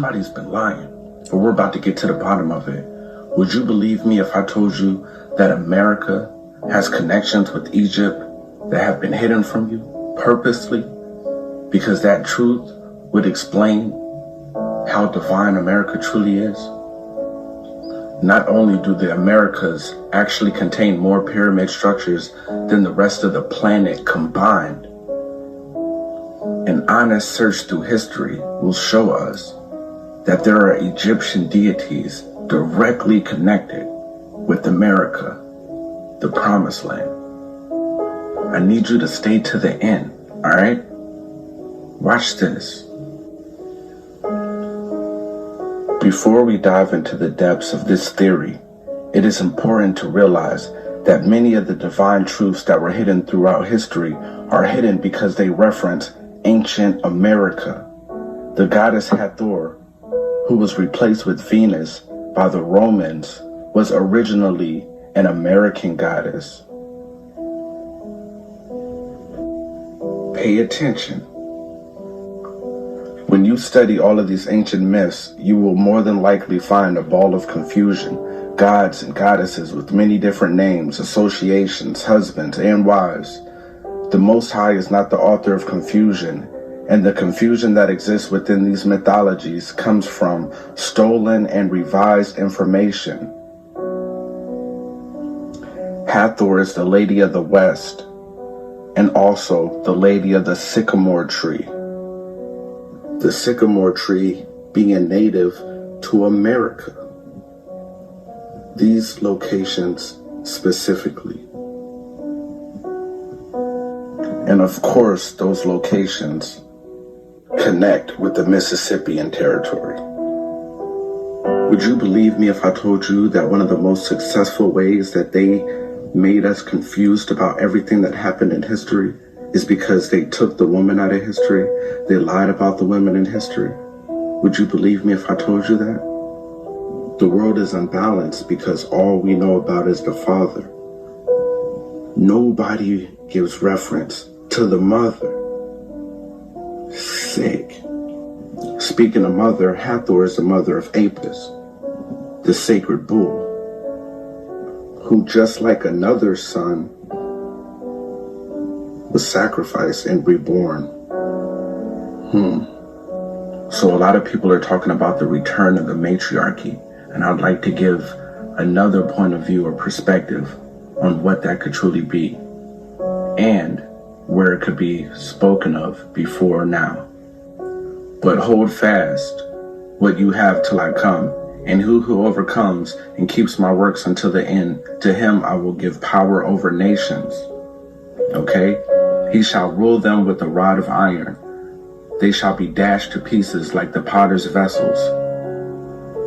somebody's been lying, but we're about to get to the bottom of it. Would you believe me if I told you that America has connections with Egypt that have been hidden from you purposely? Because that truth would explain how divine America truly is. Not only do the Americas actually contain more pyramid structures than the rest of the planet combined, an honest search through history will show us that there are Egyptian deities directly connected with America, the promised land. I need you to stay to the end, all right? Watch this. Before we dive into the depths of this theory, it is important to realize that many of the divine truths that were hidden throughout history are hidden because they reference ancient America. The goddess Hathor, who was replaced with Venus by the Romans, was originally an American goddess. Pay attention. When you study all of these ancient myths, you will more than likely find a ball of confusion, gods and goddesses with many different names, associations, husbands, and wives. The Most High is not the author of confusion, and the confusion that exists within these mythologies comes from stolen and revised information. Hathor is the Lady of the West, and also the Lady of the Sycamore Tree. The sycamore tree being native to America. These locations specifically. And of course, those locations connect with the Mississippian territory. Would you believe me if I told you that one of the most successful ways that they made us confused about everything that happened in history is because they took the woman out of history? They lied about the women in history. Would you believe me if I told you that? The world is unbalanced because all we know about is the father. Nobody gives reference to the mother. Sick. Speaking of mother, Hathor is the mother of Apis, the sacred bull, who just like another son was sacrificed and reborn. So a lot of people are talking about the return of the matriarchy, and I'd like to give another point of view or perspective on what that could truly be and where it could be spoken of before now. But hold fast what you have till I come, and who overcomes and keeps my works until the end, to him I will give power over nations. Okay? He shall rule them with a rod of iron. They shall be dashed to pieces like the potter's vessels.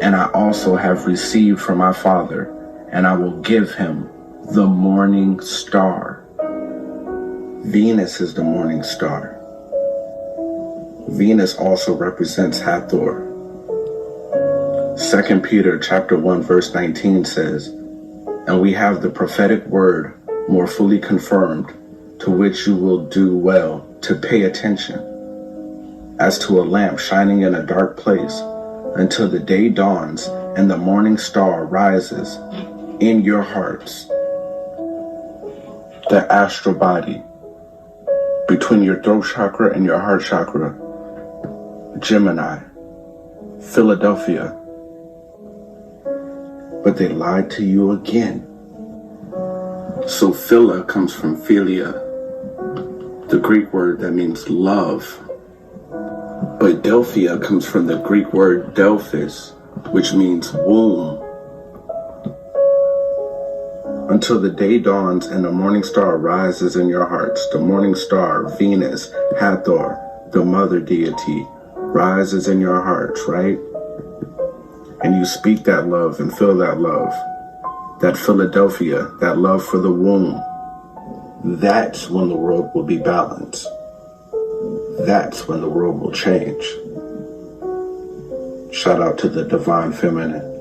And I also have received from my Father, and I will give him the morning star. Venus is the morning star. Venus also represents Hathor. 2 Peter chapter 1 verse 19 says, "And we have the prophetic word more fully confirmed, to which you will do well to pay attention, as to a lamp shining in a dark place, until the day dawns and the morning star rises in your hearts." The astral body, between your throat chakra and your heart chakra, Gemini, Philadelphia. But they lied to you again. So Phila comes from Philia, the Greek word that means love. But Delphia comes from the Greek word Delphis, which means womb. Until the day dawns and the morning star rises in your hearts. The morning star, Venus, Hathor, the mother deity, rises in your hearts, right? And you speak that love and feel that love, that Philadelphia, that love for the womb. That's when the world will be balanced. That's when the world will change. Shout out to the divine feminine.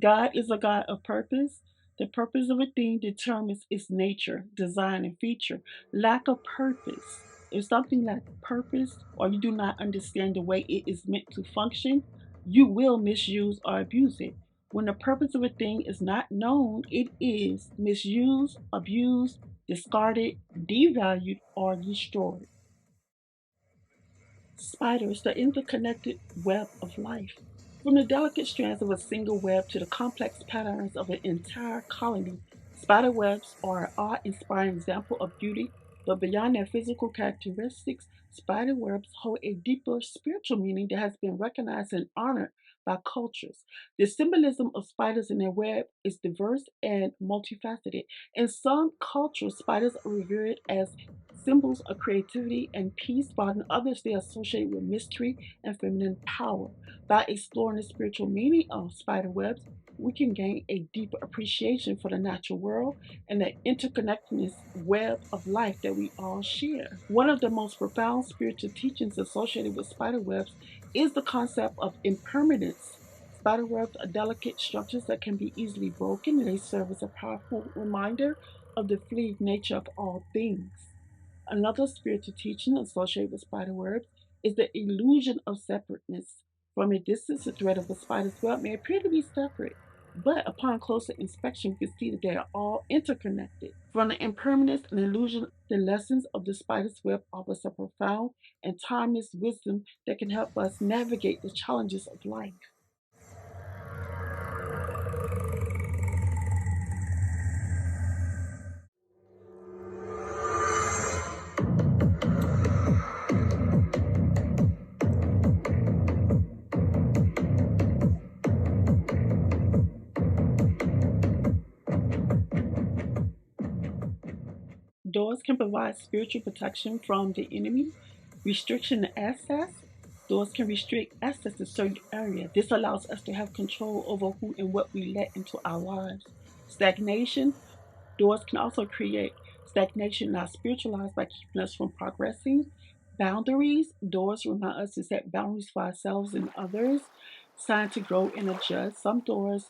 God is a God of purpose. The purpose of a thing determines its nature, design, and feature. Lack of purpose. If something lacks purpose or you do not understand the way it is meant to function, you will misuse or abuse it. When the purpose of a thing is not known, it is misused, abused, discarded, devalued, or destroyed. Spiders, the interconnected web of life. From the delicate strands of a single web to the complex patterns of an entire colony, spider webs are an awe inspiring example of beauty, but beyond their physical characteristics, spider webs hold a deeper spiritual meaning that has been recognized and honored by cultures. The symbolism of spiders in their web is diverse and multifaceted. In some cultures, spiders are revered as symbols of creativity and peace, while in others they are associated with mystery and feminine power. By exploring the spiritual meaning of spider webs, we can gain a deeper appreciation for the natural world and the interconnectedness web of life that we all share. One of the most profound spiritual teachings associated with spider webs is the concept of impermanence. Spider webs are delicate structures that can be easily broken, and they serve as a powerful reminder of the fleeting nature of all things. Another spiritual teaching associated with spider webs is the illusion of separateness. From a distance, the thread of a spider's web may appear to be separate, but upon closer inspection, we can see that they are all interconnected. From the impermanence and illusion, the lessons of the spider's web offers a profound and timeless wisdom that can help us navigate the challenges of life. Doors can provide spiritual protection from the enemy. Restriction and access. Doors can restrict access to certain areas. This allows us to have control over who and what we let into our lives. Stagnation. Doors can also create stagnation in our spiritual lives by keeping us from progressing. Boundaries. Doors remind us to set boundaries for ourselves and others. Sign to grow and adjust. Some doors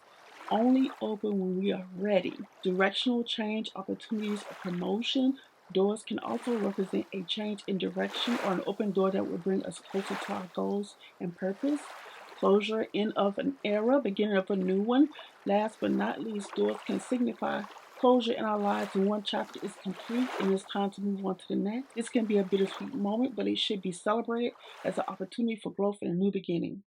only open when we are ready. Directional change, opportunities, or promotion. Doors can also represent a change in direction or an open door that will bring us closer to our goals and purpose. Closure, end of an era, beginning of a new one. Last but not least, doors can signify closure in our lives when one chapter is complete and it's time to move on to the next. This can be a bittersweet moment, but it should be celebrated as an opportunity for growth and a new beginning.